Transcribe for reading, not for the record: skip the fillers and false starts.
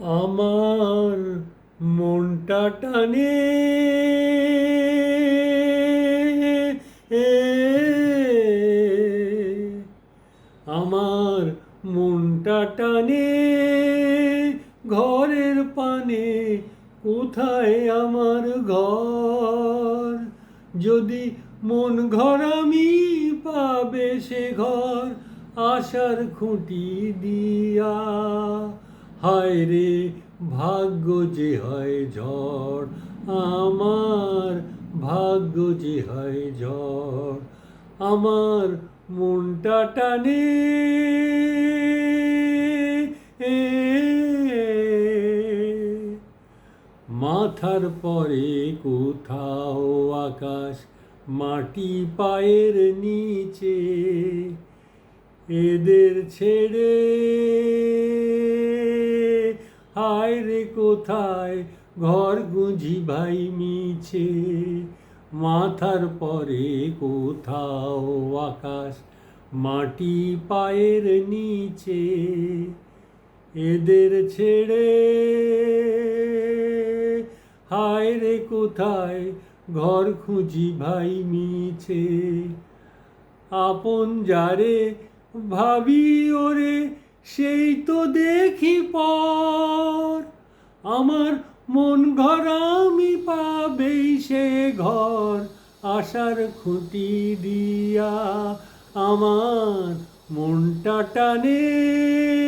আমার মনটা টানে আমার মনটা টানে ঘরের পানে। কোথায় আমার ঘর? যদি মন ঘর আমি পাবে সে ঘর আশার খুঁটি দিয়া। হায় রে ভাগ্য যে হয় ঝড়, আমার ভাগ্য যে হয় ঝড়। আমার মনটা টানে মাথার পরে কোথাও আকাশ, মাটি পায়ের নিচে। এদের ছেড়ে হায় রে কোথায় ঘর গুঁজি ভাই মিছে। মাথার পরে কোথাও আকাশ, মাটি পায়ের নিচে। এদের ছেড়ে হায় রে কোথায় ঘর খুঁজি ভাই মিছে। আপন যারে ভাবি ওরে সেই তো দেখি পর। আমার মন ঘর আমি পাবেই সে ঘর আশার খুঁটি দিয়া। আমার মনটা টানে